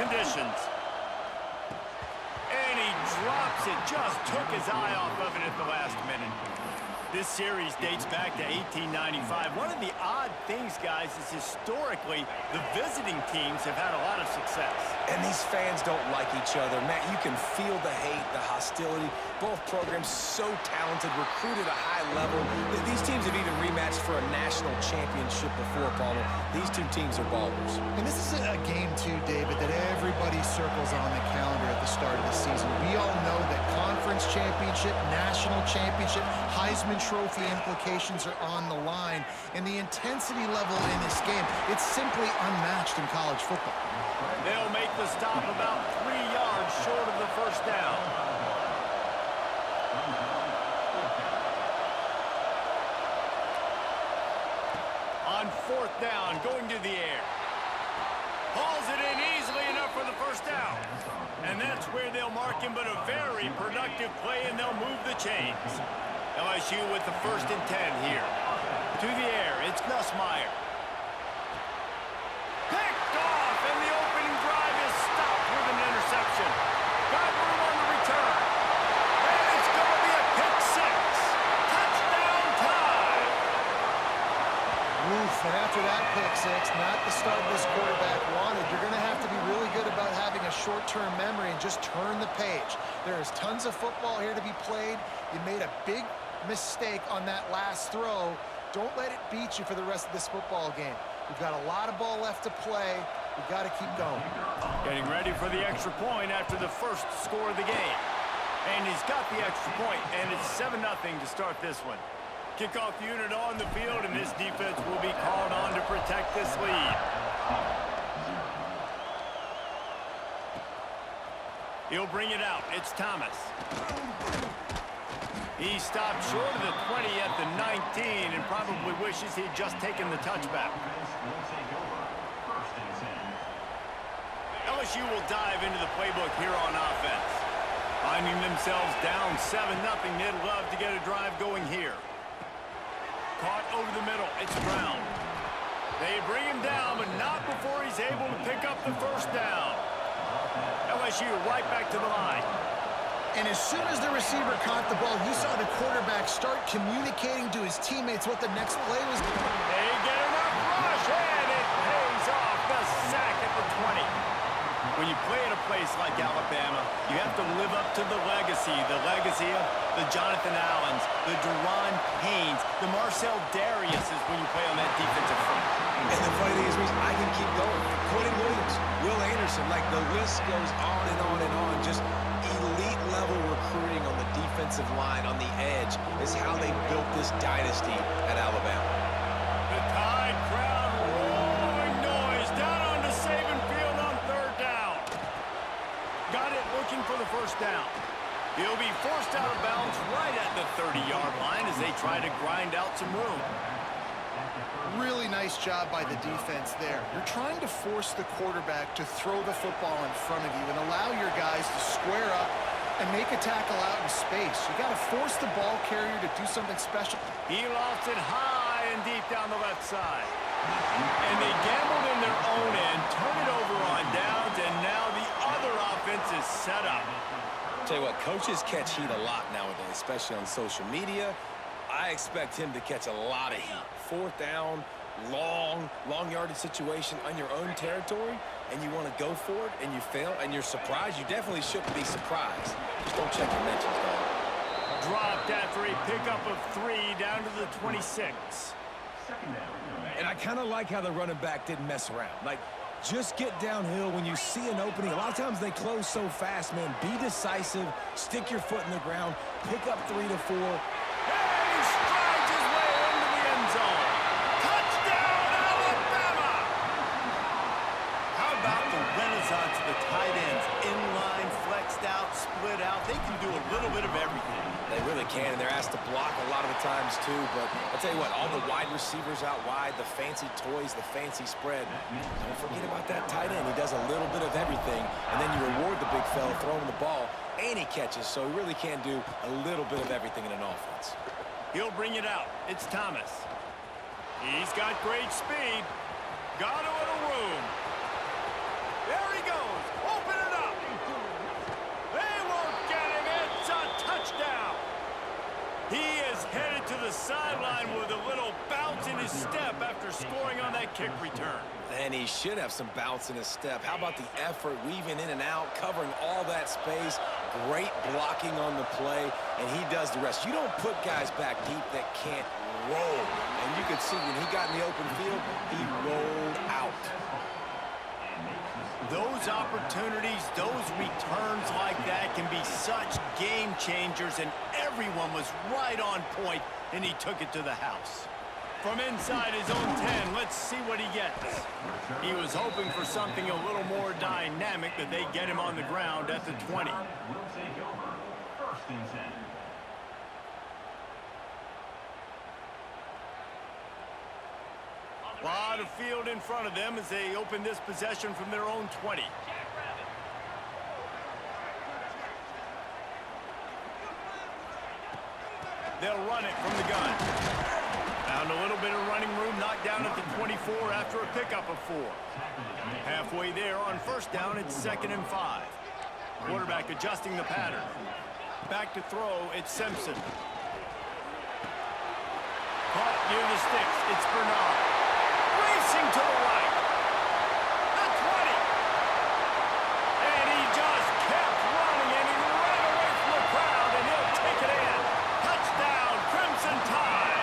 conditions. And he drops it. Just took his eye off of it at the last minute. This series dates back to 1895. One of the odd things, guys, is historically the visiting teams have had a lot of success. And these fans don't like each other. Matt, you can feel the hate, the hostility. Both programs so talented, recruited at a high level. These teams have even rematched for a national championship before, Paulo. These two teams are ballers. And this is a game, too, David, that everybody circles on the calendar at the start of the season. We all know that conference championship, national championship, Heisman Trophy implications are on the line. And the intensity level in this game, it's simply unmatched in college football. They'll make the stop about 3 yards short of the first down. On fourth down, going to the air. Hauls it in easily enough for the first down. And that's where they'll mark him, but a very productive play, and they'll move the chains. LSU with the 1st and 10 here. To the air, it's Nussmeier. Picked off, and the opening drive is stopped with an interception. Got room on the return. And it's going to be a pick 6. Touchdown time. Oof, and after that pick 6, not the start this quarterback wanted. You're going to have to be really good about having a short-term memory and just turn the page. There is tons of football here to be played. You made a big mistake on that last throw. Don't let it beat you for the rest of this football game. We've got a lot of ball left to play. We've got to keep going. Getting ready for the extra point after the first score of the game. And he's got the extra point, and it's 7-0 to start this one. Kickoff unit on the field, and this defense will be called on to protect this lead. He'll bring it out. It's Thomas. He stopped short of the 20 at the 19 and probably wishes he'd just taken the touchback. LSU will dive into the playbook here on offense. Finding themselves down 7-0, they'd love to get a drive going here. Caught over the middle. It's Brown. They bring him down, but not before he's able to pick up the first down. LSU right back to the line. And as soon as the receiver caught the ball, you saw the quarterback start communicating to his teammates what the next play was. They get enough rush, and it pays off. The sack at the 20. When you play at a place like Alabama, you have to live up to the legacy of the Jonathan Allens, the Deron Paynes, the Marcel Dariuses when you play on that defensive front. And the funny thing is, I can keep going. Quentin Williams, Will Anderson, like the list goes on and on and on. Just elite-level recruiting on the defensive line, on the edge, is how they built this dynasty at Alabama. The Tide crowd roaring noise down onto Saban Field on 3rd down. Got it looking for the first down. He'll be forced out of bounds right at the 30-yard line as they try to grind out some room. Really nice job by the defense there. You're trying to force the quarterback to throw the football in front of you and allow your guys to square up and make a tackle out in space. You got to force the ball carrier to do something special. He lofts it high and deep down the left side. And they gambled in their own end, turn it over on downs, and now the other offense is set up. Tell you what, coaches catch heat a lot nowadays, especially on social media. I expect him to catch a lot of heat. 4th down, long yardage situation on your own territory, and you want to go for it, and you fail, and you're surprised. You definitely shouldn't be surprised. Just don't check your mentions, dog. Dropped after a pickup of 3 down to the 26. And I kind of like how the running back didn't mess around. Like, just get downhill when you see an opening. A lot of times they close so fast, man. Be decisive, stick your foot in the ground, pick up 3 to 4. And he strides his way into the end zone. Touchdown, Alabama! How about the renaissance of the tight ends? Inline, flexed out, split out. They can do a little bit of everything. They really can, and they're asked to block a lot of the times, too. But I'll tell you what, all the wide receivers out wide, the fancy toys, the fancy spread, don't forget about that tight end. He does a little bit of everything, and then you reward the big fella throwing the ball, and he catches, so he really can do a little bit of everything in an offense. He'll bring it out. It's Thomas. He's got great speed. Got a little room. There he goes. to the sideline with a little bounce in his step after scoring on that kick return. And he should have some bounce in his step. How about the effort, weaving in and out, covering all that space, great blocking on the play, and he does the rest. You don't put guys back deep that can't roll. And you could see when he got in the open field, he rolled out. Those opportunities, those returns like that can be such game changers, and everyone was right on point, and he took it to the house. From inside his own 10, let's see what he gets. He was hoping for something a little more dynamic, but they get him on the ground at the 20. A lot of field in front of them as they open this possession from their own 20. They'll run it from the gun. Found a little bit of running room, knocked down at the 24 after a pickup of 4. Halfway there on first down, it's 2nd and 5. Quarterback adjusting the pattern. Back to throw, it's Simpson. Caught near the sticks, it's Bernard. Racing to the right. The 20. And he just kept running, and he ran away from the crowd, and he'll take it in. Touchdown, Crimson Tide.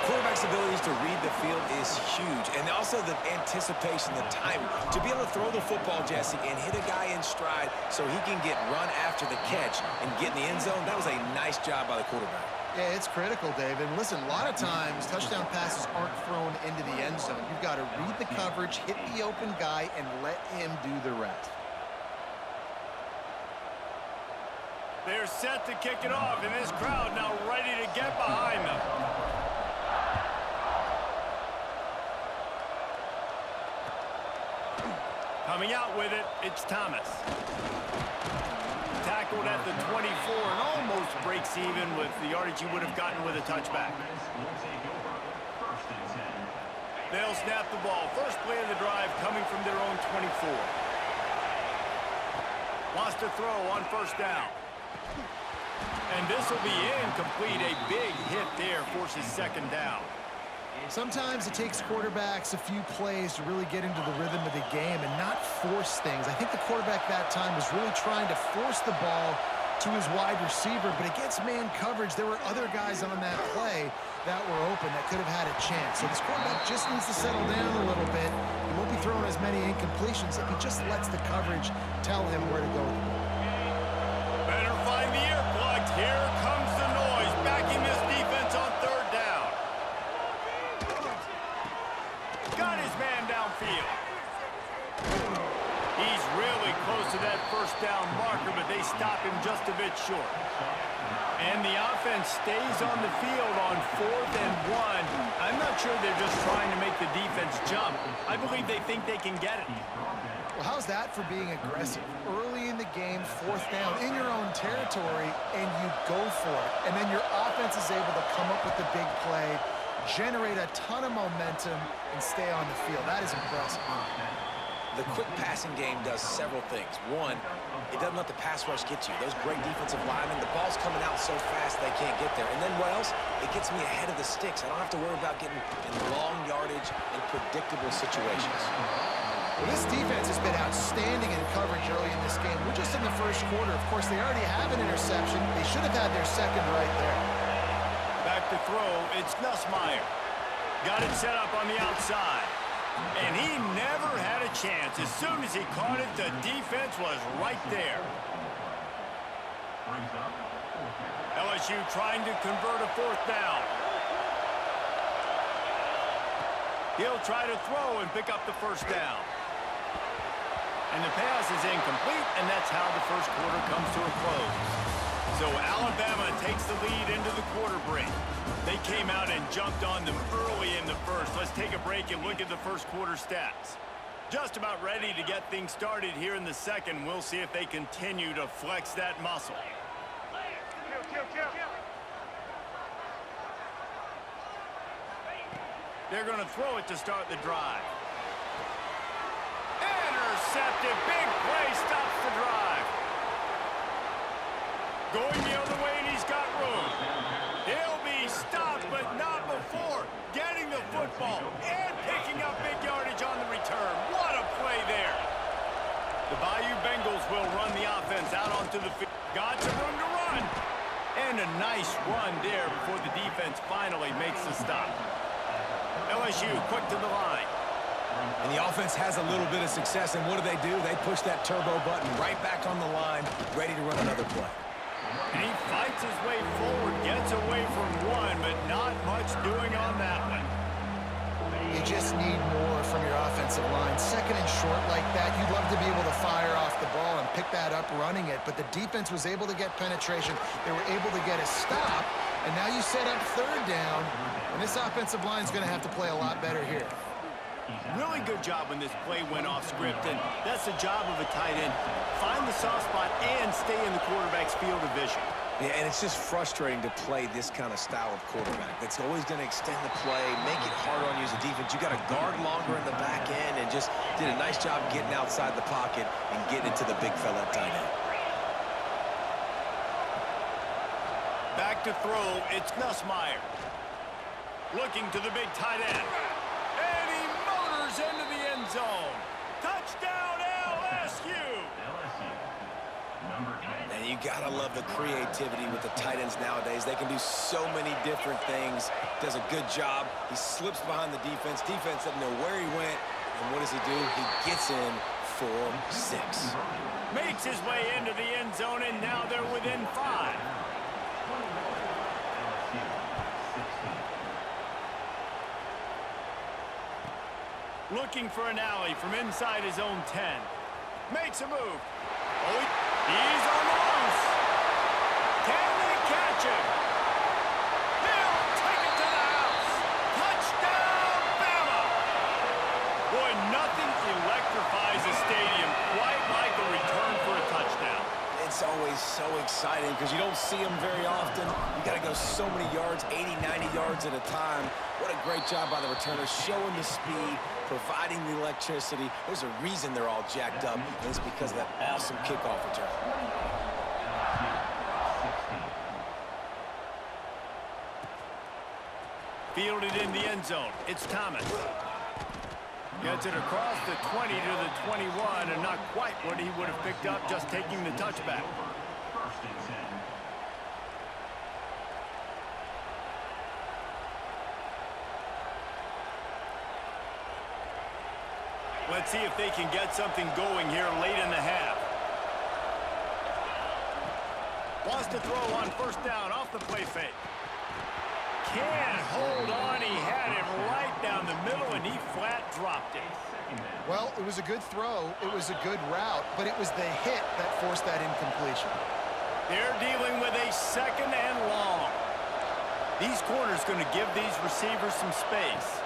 Quarterback's abilities to read the field is huge, and also the anticipation, the timing. To be able to throw the football, Jesse, and hit a guy in stride so he can get run after the catch and get in the end zone, that was a nice job by the quarterback. Yeah, it's critical, David. Listen, a lot of times touchdown passes aren't thrown into the end zone. You've got to read the coverage, hit the open guy, and let him do the rest. They're set to kick it off, and this crowd now ready to get behind them. Coming out with it, it's Thomas. Tackled at the 24 and almost breaks even with the yardage he would have gotten with a touchback. They'll snap the ball. First play of the drive coming from their own 24. Wants to throw on first down. And this will be incomplete. A big hit there forces 2nd down. Sometimes it takes quarterbacks a few plays to really get into the rhythm of the game and not force things. I think the quarterback that time was really trying to force the ball to his wide receiver, but against man coverage, there were other guys on that play that were open that could have had a chance. So this quarterback just needs to settle down a little bit. He won't be throwing as many incompletions if he just lets the coverage tell him where to go with the ball. Better find the earplugs. Here comes the noise, backing this defense on 3rd down. Got his man downfield. He's really close to that first down marker, but they stop him just a bit short. And the offense stays on the field on 4th and 1. I'm not sure they're just trying to make the defense jump. I believe they think they can get it. Well, how's that for being aggressive? Early in the game, 4th down, in your own territory, and you go for it. And then your offense is able to come up with the big play, generate a ton of momentum, and stay on the field. That is impressive. The quick passing game does several things. One, it doesn't let the pass rush get you. Those great defensive linemen, the ball's coming out so fast they can't get there. And then what else? It gets me ahead of the sticks. I don't have to worry about getting in long yardage and predictable situations. Well, this defense has been outstanding in coverage early in this game. We're just in the first quarter. Of course, they already have an interception. They should have had their 2nd right there. Back to throw, it's Nussmeier. Got it set up on the outside. And he never had a chance. As soon as he caught it, the defense was right there. LSU trying to convert a 4th down. He'll try to throw and pick up the first down. And the pass is incomplete, and that's how the first quarter comes to a close. So Alabama takes the lead into the quarter break. They came out and jumped on them early in the first. Let's take a break and look at the first quarter stats. Just about ready to get things started here in the second. We'll see if they continue to flex that muscle. They're going to throw it to start the drive. Intercepted. Big play stops the drive. Going the other way, and he's got room. He'll be stopped, but not before getting the football and picking up big yardage on the return. What a play there. The Bayou Bengals will run the offense out onto the field. Got some room to run. And a nice run there before the defense finally makes the stop. LSU quick to the line. And the offense has a little bit of success, and what do? They push that turbo button right back on the line, ready to run another play. And he fights his way forward, gets away from one, but not much doing on that one. You just need more from your offensive line. Second and short like that, you'd love to be able to fire off the ball and pick that up running it, but the defense was able to get penetration. They were able to get a stop, and now you set up third down, and this offensive line is going to have to play a lot better here. Really good job when this play went off script, and that's the job of a tight end. Find the soft spot and stay in the quarterback's field of vision. Yeah, and it's just frustrating to play this kind of style of quarterback. That's always going to extend the play, make it harder on you as a defense. You got to guard longer in the back end, and just did a nice job getting outside the pocket and getting into the big fella at tight end. Back to throw, it's Nussmeier. Looking to the big tight end. And he motors into the end zone. Touchdown, LSU! And you gotta love the creativity with the tight ends nowadays. They can do so many different things. Does a good job. He slips behind the defense. Defense doesn't know where he went. And what does he do? He gets in for 6. Makes his way into the end zone, and now they're within 5. Looking for an alley from inside his own 10. Makes a move. Oh, he's on the loose. Can they catch him? He'll take it to the house. Touchdown, Bama! Boy, nothing electrifies a stadium quite like a return for a touchdown. It's always so exciting because you don't see them very often. You got to go so many yards, 80, 90 yards at a time. What a great job by the returners, showing the speed, providing the electricity. There's a reason they're all jacked up, and it's because of that awesome kickoff return. Fielded in the end zone. It's Thomas. Gets it across the 20 to the 21, and not quite what he would have picked up just taking the touchback. Let's see if they can get something going here late in the half. Wants to throw on first down off the play fake. Can't hold on. He had him right down the middle, and he flat dropped it. Well, it was a good throw. It was a good route, but it was the hit that forced that incompletion. They're dealing with a second and long. These corners going to give these receivers some space.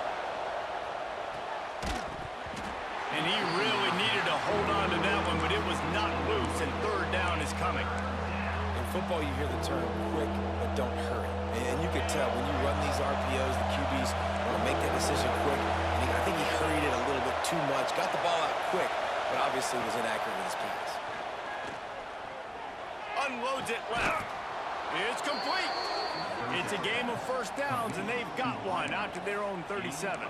And he really needed to hold on to that one, but it was not loose, and third down is coming. In football, you hear the term quick, but don't hurry. And you can tell when you run these RPOs, the QBs want to make that decision quick. And I think he hurried it a little bit too much. Got the ball out quick, but obviously was inaccurate with his pass. Unloads it left. It's complete. It's a game of first downs, and they've got one out to their own 37.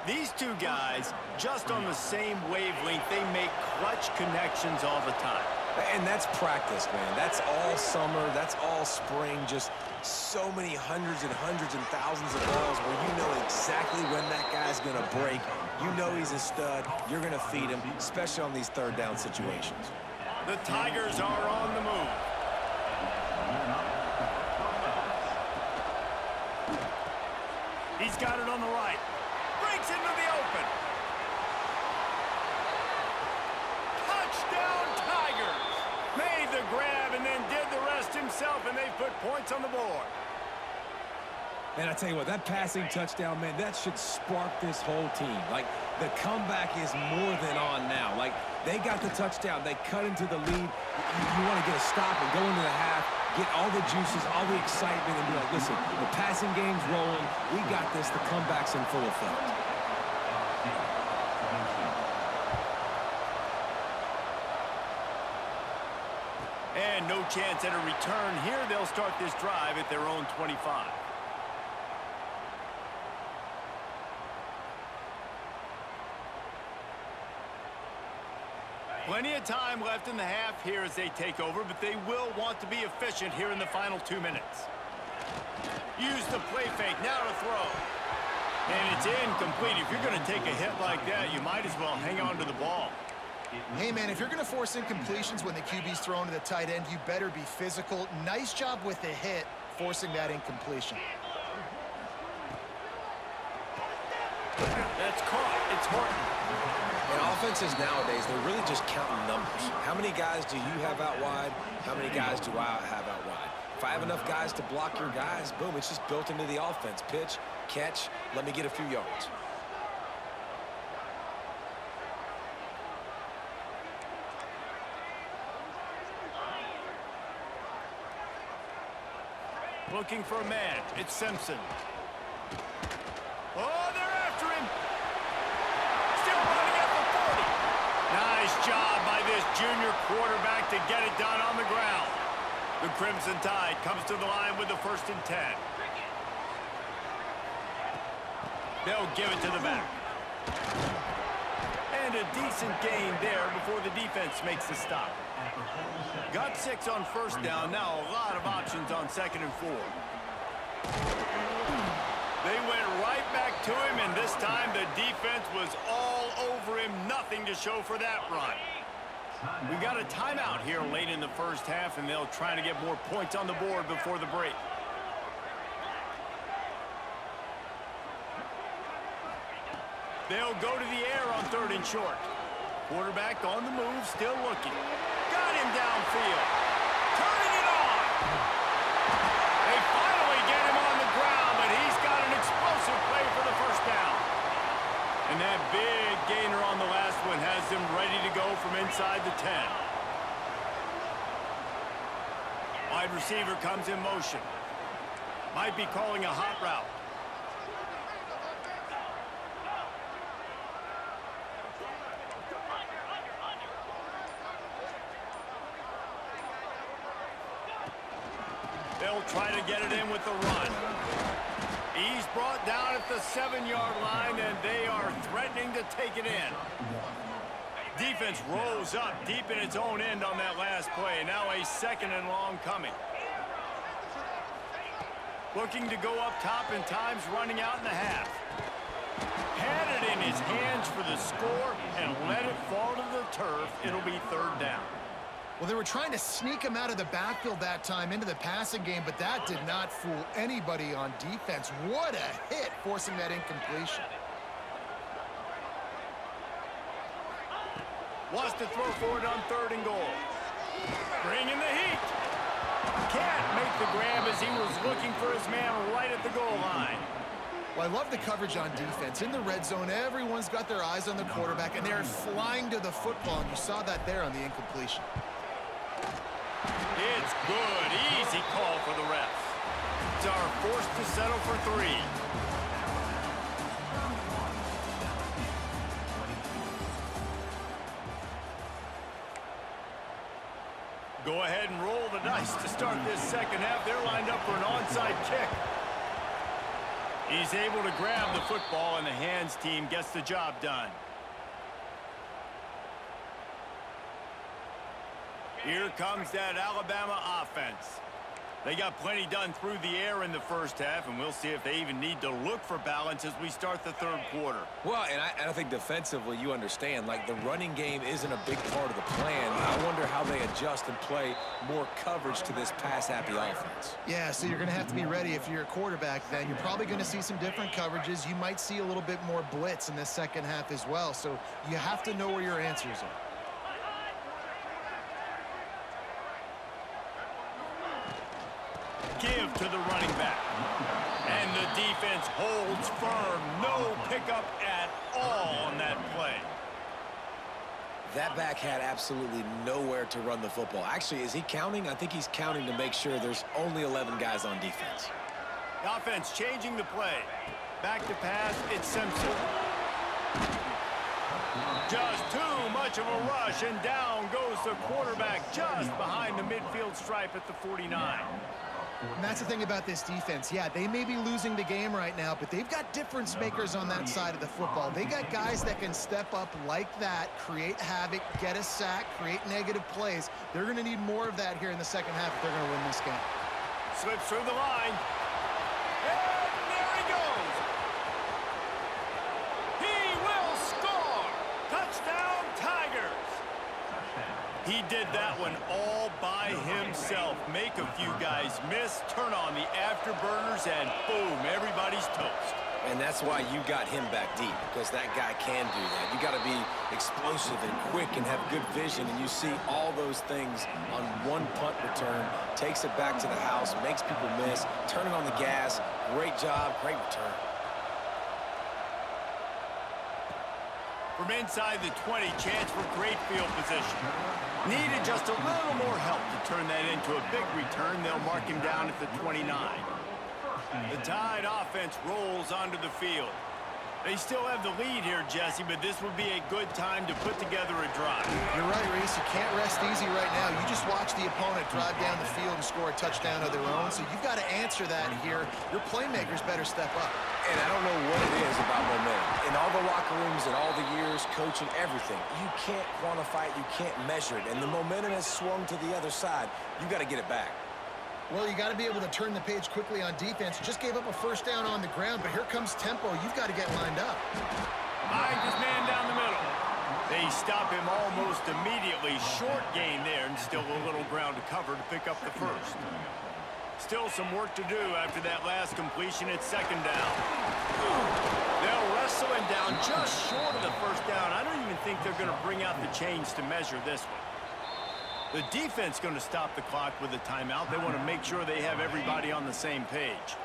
These two guys, just on the same wavelength, they make clutch connections all the time. And that's practice, man. That's all summer. That's all spring. Just so many hundreds and thousands of balls where you know exactly when that guy's going to break. You know he's a stud. You're going to feed him, especially on these third down situations. The Tigers are on the move. He's got it on the right. Breaks into the open. Touchdown, Tigers! Made the grab and then did the rest himself, and they put points on the board. And I tell you what, that passing touchdown, man, that should spark this whole team. Like, the comeback is more than on now. Like, they got the touchdown. They cut into the lead. You want to get a stop and go into the half, get all the juices, all the excitement, and be like, listen, the passing game's rolling. We got this. The comeback's in full effect. And no chance at a return here. They'll start this drive at their own 25. Plenty of time left in the half here as they take over, but they will want to be efficient here in the final 2 minutes. Use the play fake, now to throw. And it's incomplete. If you're going to take a hit like that, you might as well hang on to the ball. Hey, man, if you're going to force incompletions when the QB's thrown to the tight end, you better be physical. Nice job with the hit, forcing that incompletion. That's caught. It's Horton. And offenses nowadays, they're really just counting numbers. How many guys do you have out wide? How many guys do I have out wide? If I have enough guys to block your guys, boom, it's just built into the offense. Pitch, catch, let me get a few yards. Looking for a man. It's Simpson. Oh, they're after him. Still running at the 40. Nice job by this junior quarterback to get it done on the ground. The Crimson Tide comes to the line with the 1st and 10. They'll give it to the back. And a decent gain there before the defense makes the stop. Got 6 on 1st down. Now a lot of options on 2nd and 4. They went right back to him, and this time the defense was all over him. Nothing to show for that run. We got a timeout here late in the 1st half, and they'll try to get more points on the board before the break. They'll go to the air on 3rd and short. Quarterback on the move, still looking. Got him downfield. Turning it on. They finally get him on the ground, but he's got an explosive play for the 1st down. And that big gainer on the last one has them ready to go from inside the 10. Wide receiver comes in motion. Might be calling a hot route. They'll try to get it in with the run. He's brought down at the 7-yard line, and they are threatening to take it in. Defense rose up deep in its own end on that last play. Now a 2nd and long coming. Looking to go up top, and time's running out in the half. Had it in his hands for the score and let it fall to the turf. It'll be 3rd down. Well, they were trying to sneak him out of the backfield that time into the passing game, but that did not fool anybody on defense. What a hit, forcing that incompletion. Wants to throw for it on 3rd and goal. Bringing the heat. Can't make the grab as he was looking for his man right at the goal line. Well, I love the coverage on defense. In the red zone, everyone's got their eyes on the quarterback, and they're flying to the football, and you saw that there on the incompletion. It's good. Easy call for the refs. Are forced to settle for 3. Go ahead and roll the dice to start this 2nd half. They're lined up for an onside kick. He's able to grab the football, and the hands team gets the job done. Here comes that Alabama offense. They got plenty done through the air in the 1st half, and we'll see if they even need to look for balance as we start the 3rd quarter. Well, and I think defensively, you understand, like the running game isn't a big part of the plan. I wonder how they adjust and play more coverage to this pass-happy offense. Yeah, so you're going to have to be ready if you're a quarterback then. You're probably going to see some different coverages. You might see a little bit more blitz in the 2nd half as well, so you have to know where your answers are. Give to the running back. And the defense holds firm. No pickup at all on that play. That back had absolutely nowhere to run the football. Actually, is he counting? I think he's counting to make sure there's only 11 guys on defense. The offense changing the play. Back to pass, it's Simpson. Just too much much of a rush, and down goes the quarterback just behind the midfield stripe at the 49. And that's the thing about this defense. Yeah, they may be losing the game right now, but they've got difference makers on that side of the football. They got guys that can step up like that, create havoc, get a sack, create negative plays. They're going to need more of that here in the second half if they're going to win this game. Slips through the line. And there he goes. He will score. Touchdown, Tigers. He did that one all by himself. Make a few guys miss, turn on the afterburners, and boom, everybody's toast. And that's why you got him back deep, because that guy can do that. You got to be explosive and quick and have good vision, and you see all those things on one punt return. Takes it back to the house, makes people miss, turning on the gas. Great job, great return. From inside the 20, chance for great field position. Needed just a little more help to turn that into a big return. They'll mark him down at the 29. The Tide offense rolls onto the field. They still have the lead here, Jesse, but this would be a good time to put together a drive. You're right, Reese. You can't rest easy right now. You just watch the opponent drive down the field and score a touchdown of their own, so you've got to answer that here. Your playmakers better step up. And I don't know what it is about momentum. In all the locker rooms and all the years, coaching, everything, you can't quantify it, you can't measure it. And the momentum has swung to the other side. You got to get it back. Well, you got to be able to turn the page quickly on defense. Just gave up a first down on the ground, but here comes tempo. You've got to get lined up. Finds his man down the middle. They stop him almost immediately. Short gain there, and still a little ground to cover to pick up the first. Still some work to do after that last completion at second down. They'll wrestle him down just short of the first down. I don't even think they're going to bring out the chains to measure this one. The defense going to stop the clock with a timeout. They want to make sure they have everybody on the same page.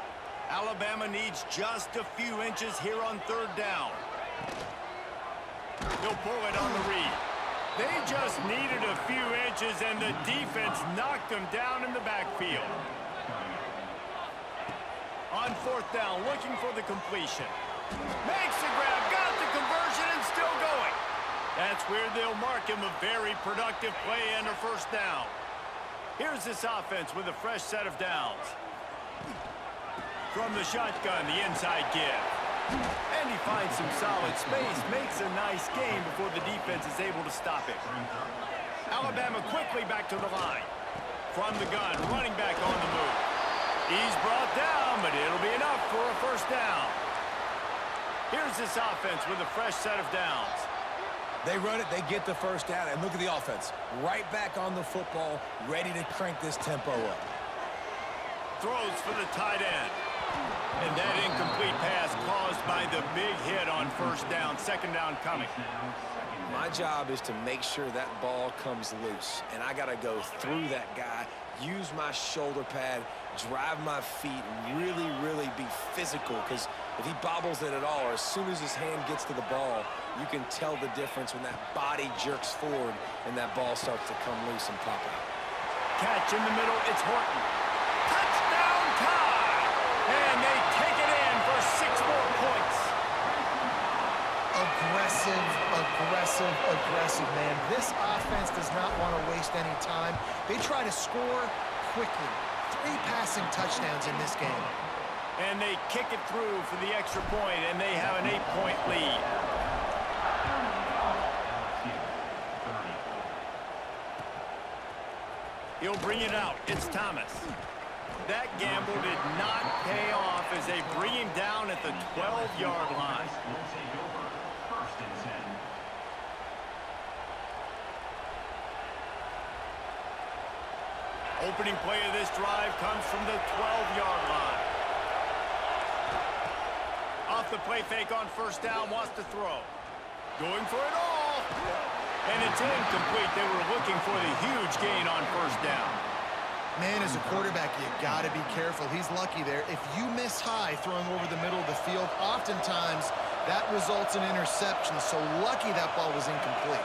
Alabama needs just a few inches here on third down. They'll pull it on the read. They just needed a few inches, and the defense knocked them down in the backfield. On fourth down, looking for the completion. Makes the grab, got the conversion, and still going. That's where they'll mark him a very productive play and a first down. Here's this offense with a fresh set of downs. From the shotgun, the inside give. And he finds some solid space, makes a nice gain before the defense is able to stop it. Alabama quickly back to the line. From the gun, running back on the move. He's brought down, but it'll be enough for a first down. Here's this offense with a fresh set of downs. They run it, they get the first down, and look at the offense. Right back on the football, ready to crank this tempo up. Throws for the tight end. And that incomplete pass caused by the big hit on first down. Second down coming. My job is to make sure that ball comes loose, and I got to go through that guy, use my shoulder pad, drive my feet, and really, really be physical, because if he bobbles it at all, or as soon as his hand gets to the ball, you can tell the difference when that body jerks forward and that ball starts to come loose and pop out. Catch in the middle, it's Horton. Touchdown Tide! And they take it in for 6 more points. Aggressive, aggressive, aggressive, man. This offense does not want to waste any time. They try to score quickly. 3 passing touchdowns in this game. And they kick it through for the extra point, and they have an 8-point lead. He'll bring it out. It's Thomas. That gamble did not pay off as they bring him down at the 12-yard line. Opening play of this drive comes from the 12-yard line. Off the play fake on first down, wants to throw. Going for it all. And it's incomplete. They were looking for the huge gain on first down. Man, as a quarterback, you got to be careful. He's lucky there. If you miss high throwing over the middle of the field, oftentimes that results in interception. So lucky that ball was incomplete.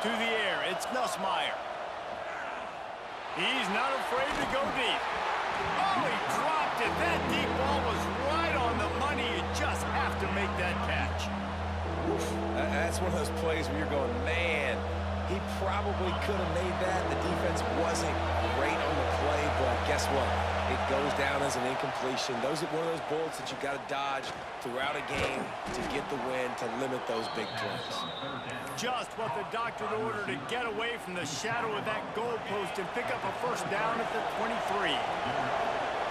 To the air, it's Nussmeier. He's not afraid to go deep. Oh, he dropped it. That deep ball was right on the money. You just have to make that one of those plays where you're going, man, he probably could have made that. The defense wasn't great on the play, but guess what? It goes down as an incompletion. Those are one of those bullets that you got to dodge throughout a game to get the win, to limit those big plays. Just what the doctor ordered to get away from the shadow of that goalpost and pick up a first down at the 23.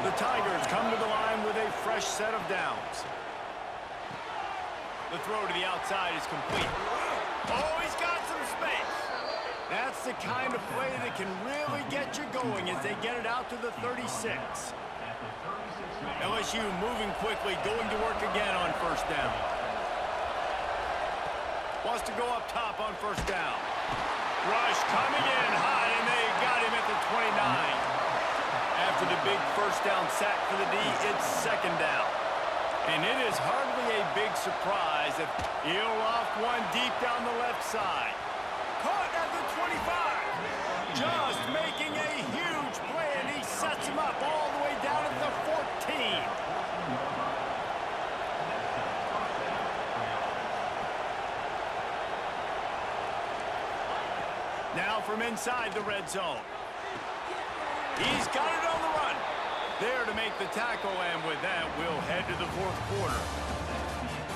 The Tigers come to the line with a fresh set of downs. The throw to the outside is complete. Oh, he's got some space. That's the kind of play that can really get you going as they get it out to the 36. LSU moving quickly, going to work again on first down. Wants to go up top on first down. Rush coming in high, and they got him at the 29. After the big first down sack for the D, it's second down. And it is hardly a big surprise if he'll loft one deep down the left side. Caught at the 25. Just making a huge play, and he sets him up all the way down at the 14. Now from inside the red zone. He's got it on the run. There to make the tackle, and with that, we'll head to the fourth quarter.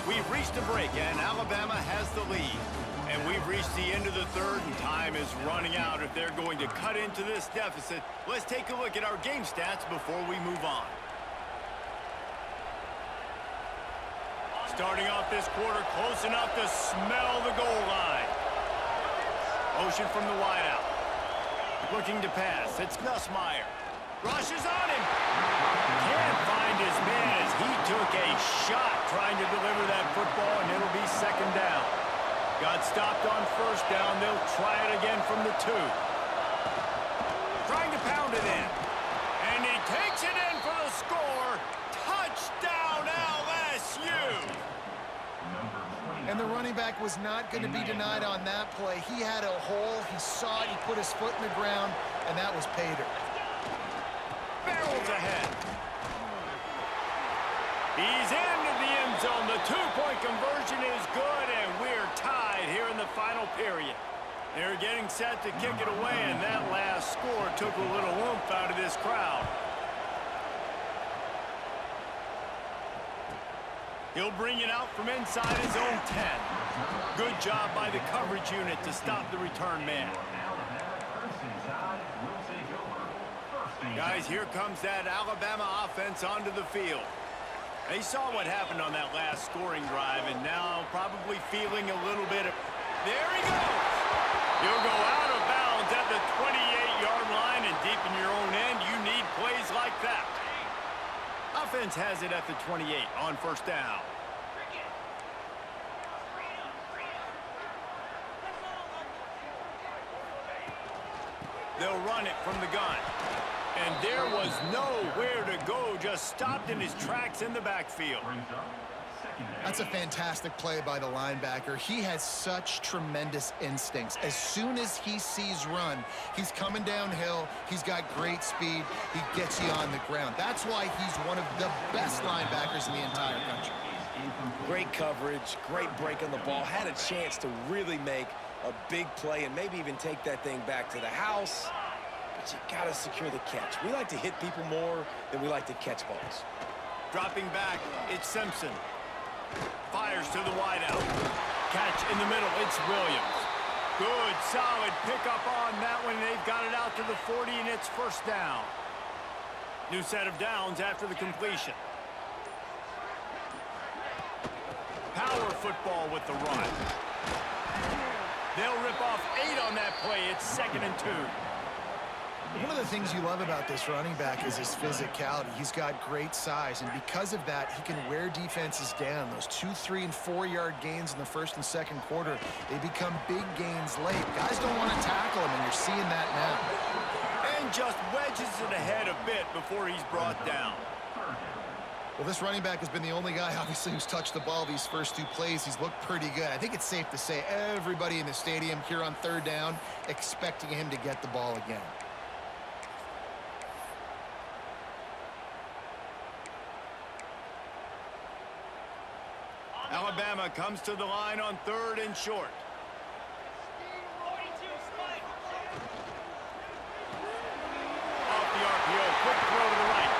We've reached a break, and Alabama has the lead. And we've reached the end of the third, and time is running out if they're going to cut into this deficit. Let's take a look at our game stats before we move on. Starting off this quarter, close enough to smell the goal line. Motion from the wideout. Looking to pass. It's Nussmeier. Rushes on him. Can't find his man as he took a shot trying to deliver that football, and it'll be second down. Got stopped on first down. They'll try it again from the 2. Trying to pound it in. And he takes it in for the score. Touchdown, LSU! And the running back was not going to be denied on that play. He had a hole. He saw it. He put his foot in the ground, and that was pay dirt. Barrels ahead. He's into the end zone. The two-point conversion is good, and we're tied here in the final period. They're getting set to kick it away, and that last score took a little oomph out of this crowd. He'll bring it out from inside his own 10. Good job by the coverage unit to stop the return man. Guys, here comes that Alabama offense onto the field. They saw what happened on that last scoring drive, and now probably feeling a little bit of... There he goes! He'll go out of bounds at the 28-yard line, and deep in your own end, you need plays like that. Offense has it at the 28 on first down. They'll run it from the gun. And there was nowhere to go, just stopped in his tracks in the backfield. That's a fantastic play by the linebacker. He has such tremendous instincts. As soon as he sees run, he's coming downhill. He's got great speed. He gets you on the ground. That's why he's one of the best linebackers in the entire country. Great coverage, great break on the ball. Had a chance to really make a big play and maybe even take that thing back to the house. But you got to secure the catch. We like to hit people more than we like to catch balls. Dropping back, it's Simpson. Fires to the wideout. Catch in the middle, it's Williams. Good, solid pickup on that one. They've got it out to the 40, and it's first down. New set of downs after the completion. Power football with the run. They'll rip off 8 on that play. It's 2nd and 2. One of the things you love about this running back is his physicality. He's got great size, and because of that, he can wear defenses down. Those 2-, 3-, and 4-yard gains in the first and second quarter, they become big gains late. Guys don't want to tackle him, and you're seeing that now. And just wedges it ahead a bit before he's brought down. Well, this running back has been the only guy, obviously, who's touched the ball these first 2 plays. He's looked pretty good. I think it's safe to say everybody in the stadium here on third down expecting him to get the ball again. Alabama comes to the line on 3rd and short. Off the RPO, quick throw to the right.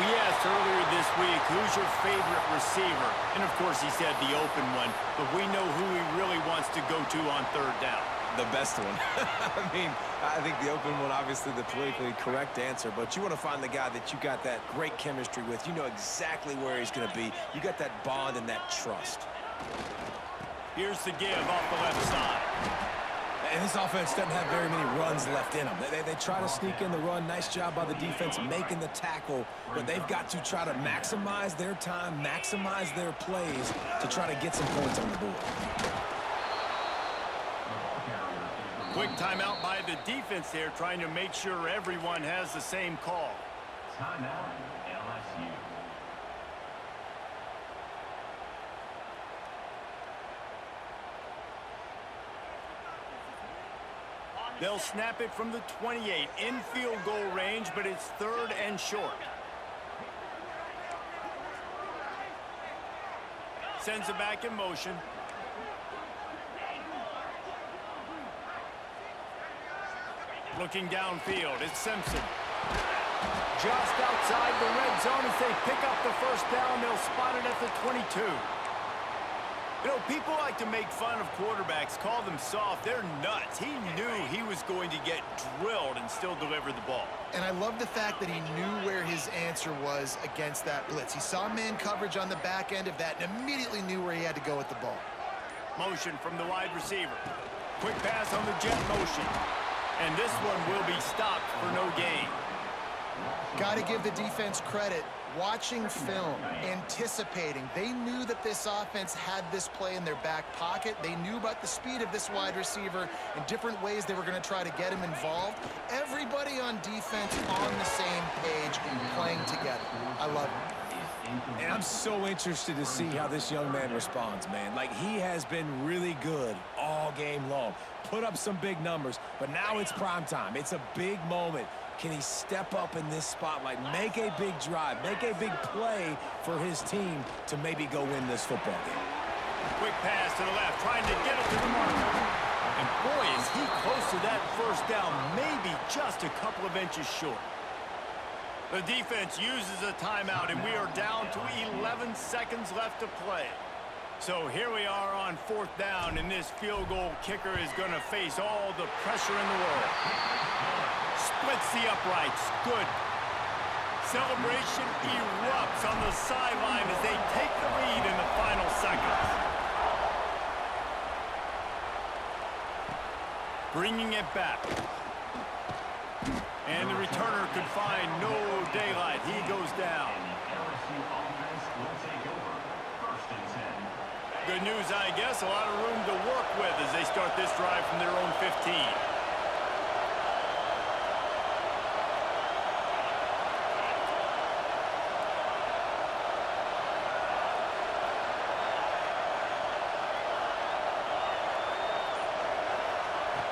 We asked earlier this week, who's your favorite receiver? And of course he said the open one, but we know who he really wants to go to on 3rd down. The best one. I mean, I think the open one, obviously the politically correct answer, but you want to find the guy that you got that great chemistry with. You know exactly where he's going to be. You got that bond and that trust. Here's the give off the left side. And this offense doesn't have very many runs left in them. They try to sneak in the run. Nice job by the defense making the tackle, but they've got to try to maximize their time, maximize their plays to try to get some points on the board. Quick timeout by the defense there, trying to make sure everyone has the same call. Timeout, LSU. They'll snap it from the 28, in field goal range, but it's 3rd and short. Sends it back in motion. Looking downfield, it's Simpson. Just outside the red zone as they pick up the 1st down. They'll spot it at the 22. You know, people like to make fun of quarterbacks, call them soft. They're nuts. He knew he was going to get drilled and still deliver the ball. And I love the fact that he knew where his answer was against that blitz. He saw man coverage on the back end of that and immediately knew where he had to go with the ball. Motion from the wide receiver. Quick pass on the jet motion. And this one will be stopped for no gain. Got to give the defense credit. Watching film, anticipating. They knew that this offense had this play in their back pocket. They knew about the speed of this wide receiver and different ways they were going to try to get him involved. Everybody on defense on the same page and playing together. I love it. And I'm so interested to see how this young man responds, man. Like, he has been really good all game long. Put up some big numbers, but now it's prime time. It's a big moment. Can he step up in this spotlight, make a big drive, make a big play for his team to maybe go win this football game? Quick pass to the left, trying to get it to the marker. And boy, is he close to that 1st down, maybe just a couple of inches short. The defense uses a timeout, and we are down to 11 seconds left to play. So here we are on 4th down, and this field goal kicker is going to face all the pressure in the world. Splits the uprights. Good. Celebration erupts on the sideline as they take the lead in the final seconds. Bringing it back. And the returner could find no daylight. He goes down. LSU offense will take over. 1st and 10. Good news, I guess. A lot of room to work with as they start this drive from their own 15.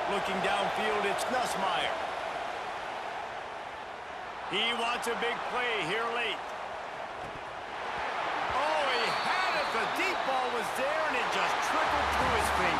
Looking downfield, it's Nussmeier. He wants a big play here late. Oh, he had it. The deep ball was there, and it just trickled through his fingers.